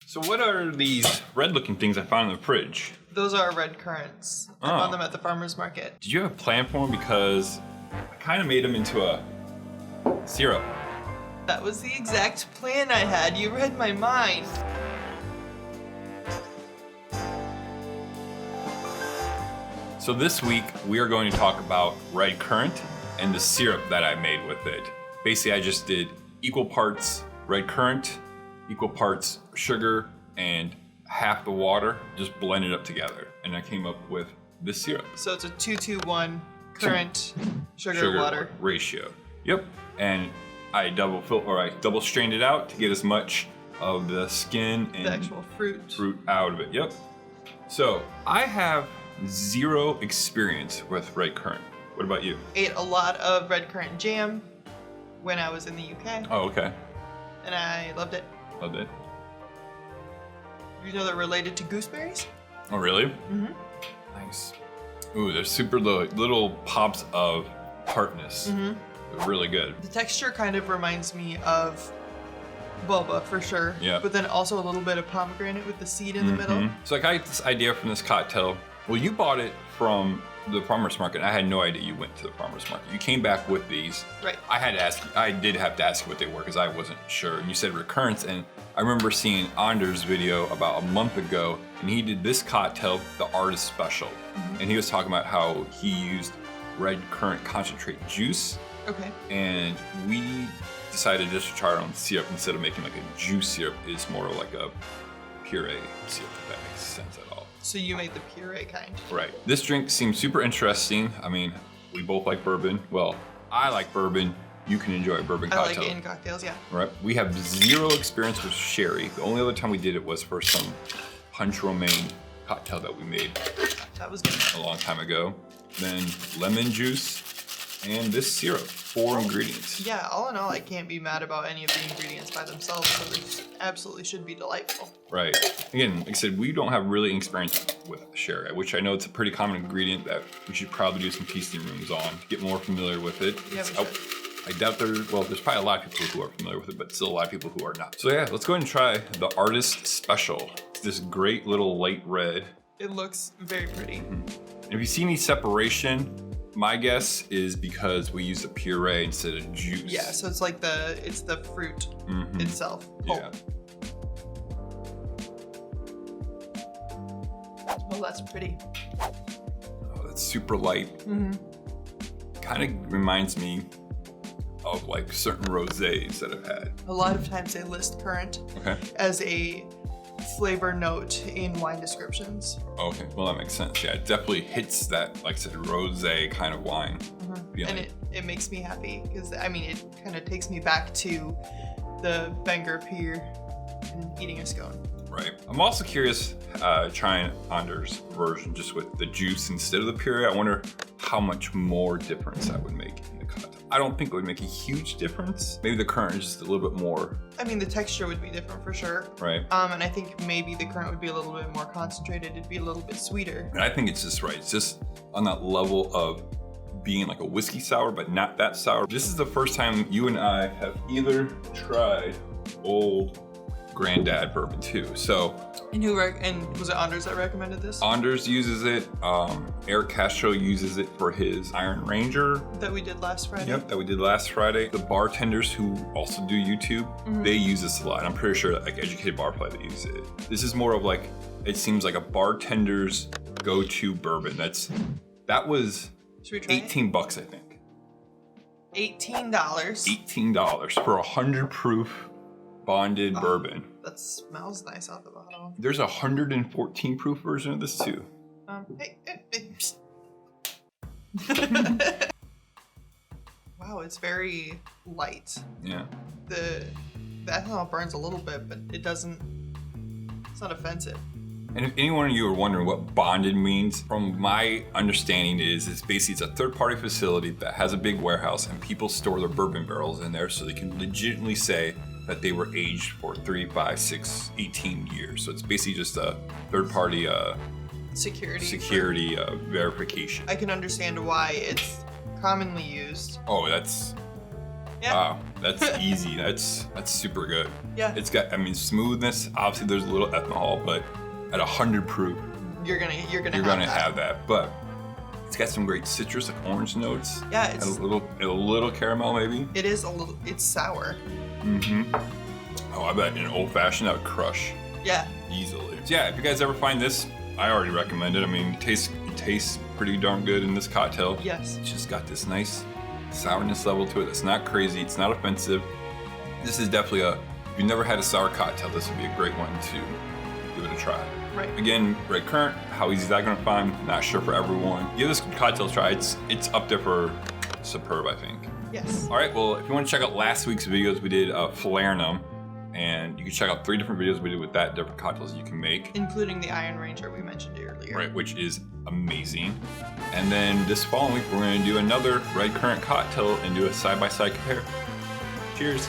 So what are these red-looking things I found in the fridge? Those are red currants. I found them at the farmer's market. Did you have a plan for them? Because I kind of made them into a syrup. That was the exact plan I had. You read my mind. So this week, we are going to talk about red currant and the syrup that I made with it. Basically, I just did equal parts red currant, equal parts sugar, and half the water, just blended up together. And I came up with this syrup. So it's a 2-2-1 currant, sugar, water ratio. Yep. And I double strained it out to get as much of the skin and the actual fruit out of it. Yep. So I have zero experience with red currant. What about you? Ate a lot of red currant jam when I was in the UK. Oh, okay. And I loved it. Loved it. You know they're related to gooseberries? Oh, really? Mm-hmm. Nice. Ooh, they're super little pops of tartness. Mm-hmm. They're really good. The texture kind of reminds me of boba for sure. Yeah. But then also a little bit of pomegranate with the seed in the middle. So I got this idea from this cocktail. Well, you bought it from the farmer's market. I had no idea you went to the farmer's market. You came back with these. Right. I did have to ask you what they were because I wasn't sure. And you said recurrence, and I remember seeing Anders' video about a month ago, and he did this cocktail, the artist special. And he was talking about how he used red currant concentrate juice. Okay. And we decided just to try our own syrup instead of making like a juice syrup. It's more like a puree syrup, if that makes sense at all. So you made the puree kind. Right. This drink seems super interesting. I mean, we both like bourbon. Well, I like bourbon. You can enjoy a bourbon cocktail. I like it in cocktails, yeah. Right. We have zero experience with sherry. The only other time we did it was for some punch romaine cocktail that we made That was good. a long time ago. Then lemon juice and this syrup. 4 ingredients. Yeah, all in all, I can't be mad about any of the ingredients by themselves, so this absolutely should be delightful. Right. Again, like I said, we don't have really experience with sherry, which I know it's a pretty common ingredient that we should probably do some tasting rooms on to get more familiar with it. Yeah, we should. I doubt there's probably a lot of people who are familiar with it, but still a lot of people who are not. So yeah, let's go ahead and try the Artist Special. It's this great little light red. It looks very pretty. And if you see any separation, my guess is because we use a puree instead of juice. Yeah, so it's like it's the fruit itself. Yeah. Well, that's pretty. Oh, that's super light. Kind of reminds me of like certain rosés that I've had. A lot of times they list currant as a flavor note in wine descriptions. Okay, well that makes sense. Yeah, it definitely hits that, like I said, rosé kind of wine. And it makes me happy because I mean it kind of takes me back to the Bangor Pier and eating a scone. Right. I'm also curious trying Anders' version just with the juice instead of the puree. I wonder how much more difference that would make in the cocktail. I don't think it would make a huge difference. Maybe the currant is just a little bit more. I mean, the texture would be different for sure. Right. And I think maybe the currant would be a little bit more concentrated. It'd be a little bit sweeter. And I think it's just right. It's just on that level of being like a whiskey sour, but not that sour. This is the first time you and I have either tried Old Granddad bourbon too. So. And and was it Anders that recommended this? Anders uses it. Eric Castro uses it for his Iron Ranger. That we did last Friday. Yep, that we did last Friday. The bartenders who also do YouTube, they use this a lot. I'm pretty sure like educated bar play that use it. This is more of like, it seems like a bartender's go-to bourbon. That was $18, I think. $18. $18 for 100 proof bonded bourbon. That smells nice off the bottle. There's a 114 proof version of this too. Wow, it's very light. Yeah. The ethanol burns a little bit, but it's not offensive. And if anyone of you are wondering what bonded means, from my understanding it's basically a third-party facility that has a big warehouse and people store their bourbon barrels in there so they can legitimately say that they were aged for 3, 5, 6, 18 years. So it's basically just a third-party security verification. I can understand why it's commonly used. Oh, that's Yeah. Wow, that's easy. That's super good. Yeah. It's got, I mean, smoothness. Obviously, there's a little ethanol, but at 100 proof, You're gonna have that. But it's got some great citrus, like orange notes. Yeah, And it's a little caramel, maybe. it is a little. It's sour. Mm-hmm. Oh, I bet in an old fashioned that would crush Yeah. easily. So yeah, if you guys ever find this, I already recommend it. I mean, it tastes pretty darn good in this cocktail. Yes. It's just got this nice sourness level to it. It's not crazy. It's not offensive. This is definitely if you've never had a sour cocktail, this would be a great one to give it a try. Right. Again, red currant, how easy is that gonna find? Not sure for everyone. Give this cocktail a try. It's up there for superb, I think. Yes. All right, well, if you want to check out last week's videos, we did Falernum, and you can check out 3 different videos we did with that, different cocktails you can make. Including the Iron Ranger we mentioned earlier. Right, which is amazing. And then this following week, we're going to do another red currant cocktail and do a side-by-side compare. Cheers.